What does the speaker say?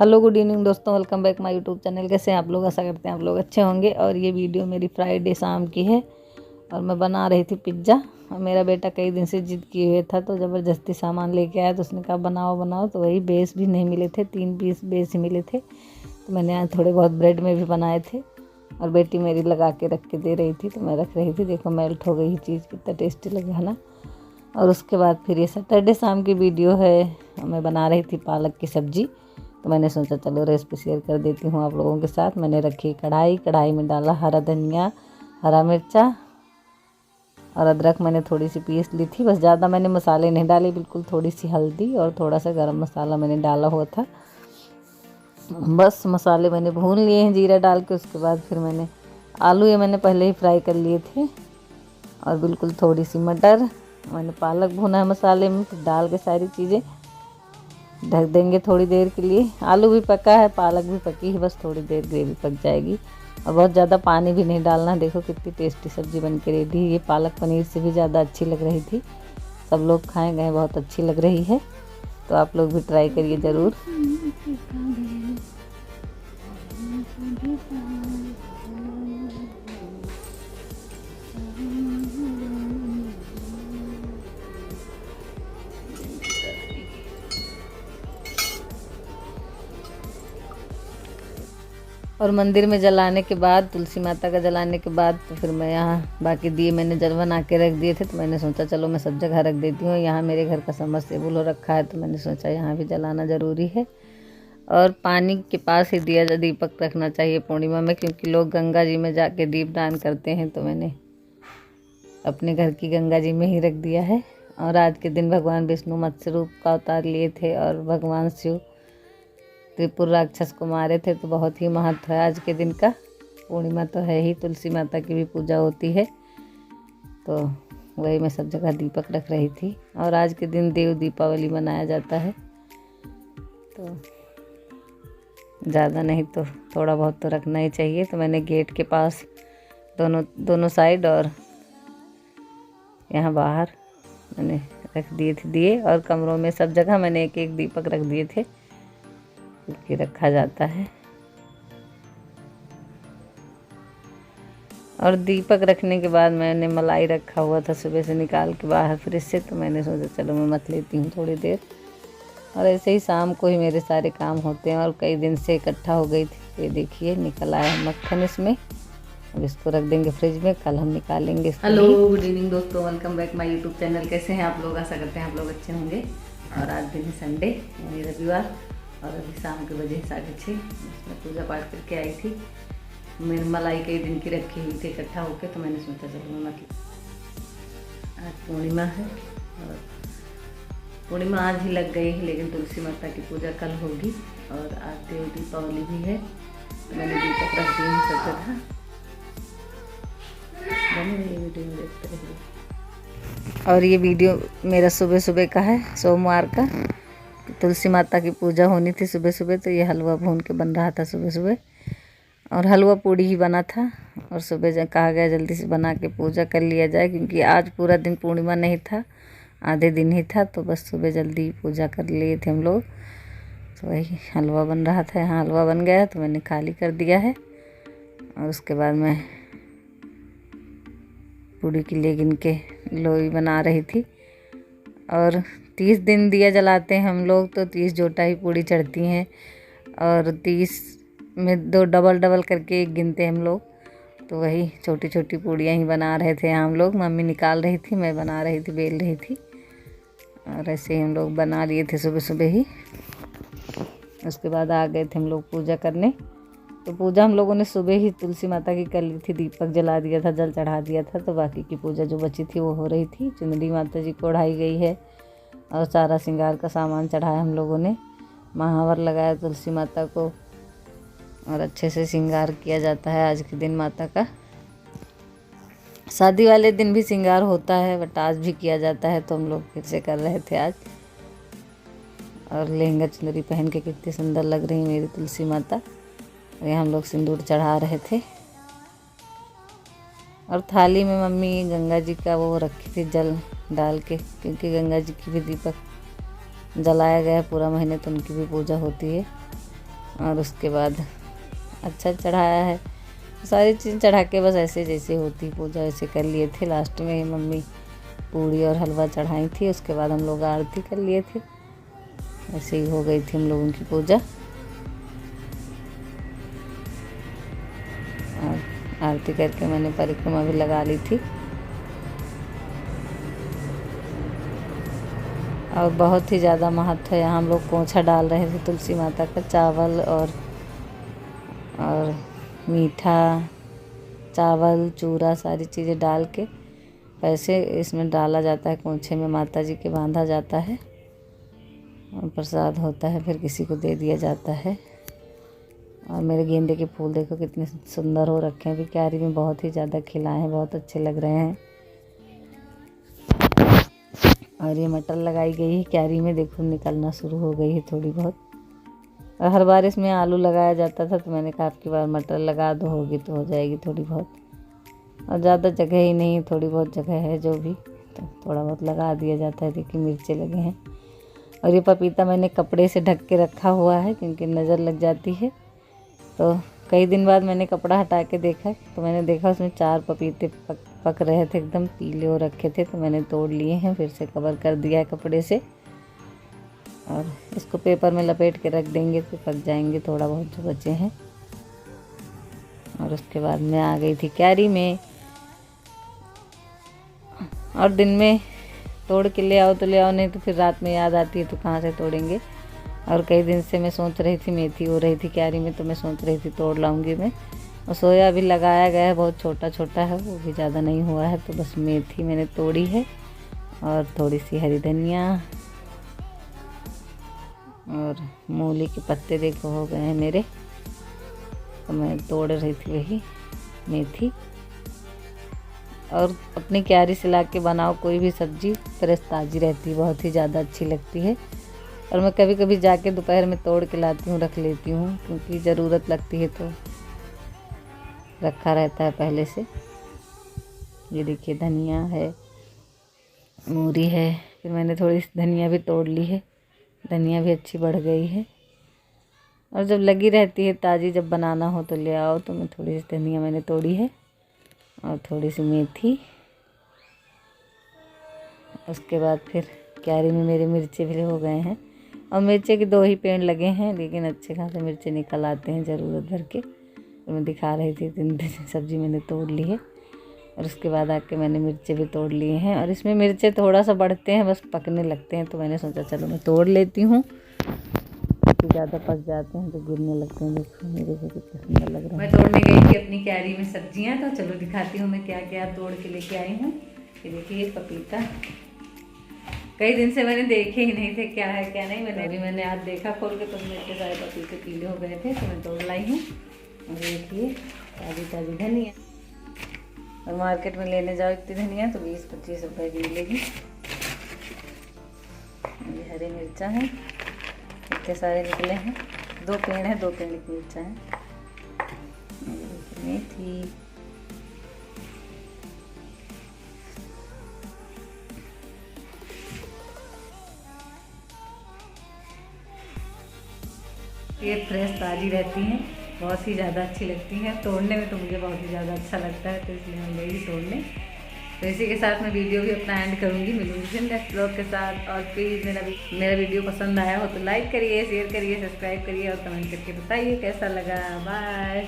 Hello good evening दोस्तों, welcome back my YouTube channel. कैसे हैं आप लोग? आशा करते हैं आप लोग अच्छे होंगे। और ये वीडियो मेरी फ्राइडे शाम की है और मैं बना रही थी पिज़्ज़ा। और मेरा बेटा कई दिन से जिद किए हुए था तो ज़बरदस्ती सामान लेके आया तो उसने कहा बनाओ बनाओ। तो वही बेस भी नहीं मिले थे, 3 पीस बेस ही मिले थे तो मैंने यहाँ थोड़े बहुत ब्रेड में भी बनाए थे। और बेटी मेरी लगा के रख के दे रही थी तो मैं रख रही थी। देखो मेल्ट हो गई चीज़, कितना टेस्टी लगा है ना। और उसके बाद फिर ये सैटरडे शाम की वीडियो है। मैं बना रही थी पालक की सब्ज़ी तो मैंने सोचा चलो रेसिपी शेयर कर देती हूँ आप लोगों के साथ। मैंने रखी कढ़ाई में डाला हरा धनिया, हरा मिर्चा और अदरक मैंने थोड़ी सी पीस ली थी। बस ज़्यादा मैंने मसाले नहीं डाले, बिल्कुल थोड़ी सी हल्दी और थोड़ा सा गरम मसाला मैंने डाला हुआ था। बस मसाले मैंने भून लिए हैं जीरा डाल के। उसके बाद फिर मैंने आलू ये मैंने पहले ही फ्राई कर लिए थे और बिल्कुल थोड़ी सी मटर, मैंने पालक भुना है मसाले में। फिर डाल के सारी चीज़ें ढक देंगे थोड़ी देर के लिए। आलू भी पका है, पालक भी पकी है, बस थोड़ी देर ग्रेवी पक जाएगी। और बहुत ज़्यादा पानी भी नहीं डालना। देखो कितनी टेस्टी सब्ज़ी बन के रेडी है। ये पालक पनीर से भी ज़्यादा अच्छी लग रही थी। सब लोग खाए गए, बहुत अच्छी लग रही है। तो आप लोग भी ट्राई करिए ज़रूर। और मंदिर में जलाने के बाद, तुलसी माता का जलाने के बाद तो फिर मैं यहाँ बाकी दिए मैंने जल बना के रख दिए थे तो मैंने सोचा चलो मैं सब जगह रख देती हूँ। यहाँ मेरे घर का समरसेबुल हो रखा है तो मैंने सोचा यहाँ भी जलाना ज़रूरी है। और पानी के पास ही दिया दीपक रखना चाहिए पूर्णिमा में, क्योंकि लोग गंगा जी में जाके दीपदान करते हैं। तो मैंने अपने घर की गंगा जी में ही रख दिया है। और आज के दिन भगवान विष्णु मत्स्य रूप का अवतार लिए थे और भगवान शिव त्रिपुर राक्षस को मारे थे। तो बहुत ही महत्व है आज के दिन का। पूर्णिमा तो है ही, तुलसी माता की भी पूजा होती है। तो वही मैं सब जगह दीपक रख रही थी। और आज के दिन देव दीपावली मनाया जाता है। तो ज़्यादा नहीं तो थोड़ा बहुत तो रखना ही चाहिए। तो मैंने गेट के पास दोनों साइड और यहाँ बाहर मैंने रख दिए थे दिए। और कमरों में सब जगह मैंने एक एक दीपक रख दिए थे क्योंकि रखा जाता है। और दीपक रखने के बाद मैंने मलाई रखा हुआ था सुबह से निकाल के बाहर फ्रिज से। तो मैंने सोचा चलो मैं मत लेती हूँ थोड़ी देर। और ऐसे ही शाम को ही मेरे सारे काम होते हैं। और कई दिन से इकट्ठा हो गई थी। ये देखिए निकल आया मक्खन इसमें। अब इसको रख देंगे फ्रिज में, कल हम निकालेंगे इसको। हेलो गुड इवनिंग दोस्तों, welcome back my YouTube channel. कैसे हैं आप लोग? आशा करते हैं आप लोग अच्छे होंगे। और आज दिन है संडे यानी रविवार। और अभी शाम के बजे 6:30 मैं पूजा पाठ करके आई थी। मेरी मलाई कई दिन की रखी हुई थी इकट्ठा होकर। तो मैंने सोचा चलो मैं आज पूर्णिमा है और पूर्णिमा आज ही लग गई है, लेकिन तुलसी माता की पूजा कल होगी। और आज देव दीपावली भी है तो मैंने दीपक रख दी सब जगह। वीडियो में देखते रहिए। और ये वीडियो मेरा सुबह सुबह का है, सोमवार का। तुलसी माता की पूजा होनी थी सुबह सुबह तो ये हलवा भून के बन रहा था सुबह सुबह। और हलवा पूड़ी ही बना था। और सुबह कहा गया जल्दी से बना के पूजा कर लिया जाए, क्योंकि आज पूरा दिन पूर्णिमा नहीं था, आधे दिन ही था। तो बस सुबह जल्दी पूजा कर लिए थे हम लोग। तो वही हलवा बन रहा था, यहाँ हलवा बन गया तो मैंने खाली कर दिया है। और उसके बाद मैं पूड़ी के लिए गिन के लोई बना रही थी। और 30 दिन दिया जलाते हैं हम लोग तो 30 जोटा ही पूड़ी चढ़ती हैं। और 30 में 2 डबल डबल करके एक गिनते हैं हम लोग। तो वही छोटी छोटी पूड़ियाँ ही बना रहे थे हम लोग। मम्मी निकाल रही थी, मैं बना रही थी, बेल रही थी। और ऐसे ही हम लोग बना लिए थे सुबह सुबह ही। उसके बाद आ गए थे हम लोग पूजा करने। तो पूजा हम लोगों ने सुबह ही तुलसी माता की कर ली थी, दीपक जला दिया था, जल चढ़ा दिया था। तो बाकी की पूजा जो बची थी वो हो रही थी। चुनरी माता जी को ओढ़ाई गई है और सारा श्रृंगार का सामान चढ़ाया हम लोगों ने। महावर लगाया तुलसी माता को और अच्छे से श्रृंगार किया जाता है आज के दिन माता का। शादी वाले दिन भी श्रृंगार होता है बट आज भी किया जाता है तो हम लोग फिर से कर रहे थे आज। और लहंगा चुनरी पहन के कितनी सुंदर लग रही मेरी तुलसी माता। और यहाँ हम लोग सिंदूर चढ़ा रहे थे। और थाली में मम्मी गंगा जी का वो रखी थी जल डाल के, क्योंकि गंगा जी की भी दीपक जलाया गया पूरा महीने तो उनकी भी पूजा होती है। और उसके बाद अच्छा चढ़ाया है। सारी चीज़ चढ़ा के बस ऐसे जैसे होती पूजा वैसे कर लिए थे। लास्ट में मम्मी पूड़ी और हलवा चढ़ाई थी, उसके बाद हम लोग आरती कर लिए थे। ऐसे ही हो गई थी हम लोगों की पूजा। और आरती करके मैंने परिक्रमा भी लगा ली थी। और बहुत ही ज़्यादा महत्व है। यहाँ हम लोग पोंछा डाल रहे थे तुलसी माता का, चावल और मीठा, चावल, चूरा सारी चीज़ें डाल के ऐसे इसमें डाला जाता है। पोंछे में माता जी के बांधा जाता है और प्रसाद होता है, फिर किसी को दे दिया जाता है। और मेरे गेंदे के फूल देखो कितने सुंदर हो रखे हैं। अभी क्यारी में बहुत ही ज़्यादा खिलाए हैं, बहुत अच्छे लग रहे हैं। और ये मटर लगाई गई है क्यारी में, देखो निकलना शुरू हो गई है थोड़ी बहुत। और हर बार इसमें आलू लगाया जाता था, तो मैंने कहा आपकी बार मटर लगा दो, होगी तो हो जाएगी थोड़ी बहुत। और ज़्यादा जगह ही नहीं, थोड़ी बहुत जगह है जो भी, तो थोड़ा बहुत लगा दिया जाता है। देखिए मिर्चे लगे हैं। और ये पपीता मैंने कपड़े से ढक के रखा हुआ है क्योंकि नज़र लग जाती है। तो कई दिन बाद मैंने कपड़ा हटा के देखा, तो मैंने देखा उसमें 4 पपीते पक रहे थे, एकदम पीले हो रखे थे। तो मैंने तोड़ लिए हैं, फिर से कवर कर दिया है कपड़े से। और इसको पेपर में लपेट के रख देंगे तो पक जाएंगे थोड़ा बहुत जो बचे हैं। और उसके बाद मैं आ गई थी क्यारी में। और दिन में तोड़ के ले आओ तो ले आओ, नहीं तो फिर रात में याद आती है तो कहाँ से तोड़ेंगे। और कई दिन से मैं सोच रही थी, मेथी हो रही थी क्यारी में, तो मैं सोच रही थी तोड़ लाऊंगी मैं। और सोया भी लगाया गया है, बहुत छोटा छोटा है, वो भी ज़्यादा नहीं हुआ है। तो बस मेथी मैंने तोड़ी है और थोड़ी सी हरी धनिया और मूली के पत्ते देखो हो गए हैं मेरे, तो मैं तोड़ रही थी वही मेथी। और अपनी क्यारी से ला के बनाओ कोई भी सब्ज़ी, फ्रेश ताज़ी रहती है, बहुत ही ज़्यादा अच्छी लगती है। और मैं कभी कभी जाके दोपहर में तोड़ के लाती हूँ, रख लेती हूँ, क्योंकि ज़रूरत लगती है तो रखा रहता है पहले से। ये देखिए धनिया है, मूरी है, फिर मैंने थोड़ी सी धनिया भी तोड़ ली है। धनिया भी अच्छी बढ़ गई है। और जब लगी रहती है ताज़ी, जब बनाना हो तो ले आओ। तो मैं थोड़ी सी धनिया मैंने तोड़ी है और थोड़ी सी मेथी। उसके बाद फिर क्यारी में मेरे मिर्चे भी हो गए हैं। और मिर्चे के 2 ही पेड़ लगे हैं, लेकिन अच्छे खासे मिर्चे निकल आते हैं ज़रूरत भर के। तो मैं दिखा रही थी 3 सब्ज़ी मैंने तोड़ ली है। और उसके बाद आके मैंने मिर्चे भी तोड़ लिए हैं। और इसमें मिर्चे थोड़ा सा बढ़ते हैं, बस पकने लगते हैं, तो मैंने सोचा चलो मैं तोड़ लेती हूँ, क्योंकि ज़्यादा पक जाते हैं तो गिरने लगते हैं। देखो मेरे को कितना सुंदर लग रहा है। मैं तोड़ने गई थी अपनी क्यारी में सब्जियाँ, तो चलो दिखाती हूँ मैं क्या क्या तोड़ के लेके आई हूँ। ये देखिए पपीता, कई दिन से मैंने देखे ही नहीं थे क्या है क्या नहीं। मैंने आज देखा खोल के, तो मेरे सारे पपीते पीले हो गए थे, तो मैं तोड़ लाई हूँ। और देखिए ताज़ी ताज़ी धनिया। और मार्केट में लेने जाओ इतनी धनिया तो 20-25 रुपए की मिलेगी। ये हरी मिर्चा है, इतने सारे निकले हैं। 2 पेड़ हैं, 2 पेड़ की मिर्चा है। मेथी, ये फ्रेश ताज़ी रहती हैं, बहुत ही ज़्यादा अच्छी लगती हैं। तोड़ने में तो मुझे बहुत ही ज़्यादा अच्छा लगता है, तो इसलिए मैं गई तोड़ने। तो इसी के साथ मैं वीडियो भी अपना एंड करूँगी। मिलूंगी नेक्स्ट ब्लॉग के साथ। और प्लीज़ मेरा वीडियो पसंद आया हो तो लाइक करिए, शेयर करिए, सब्सक्राइब करिए और कमेंट करके बताइए कैसा लगा। बाय।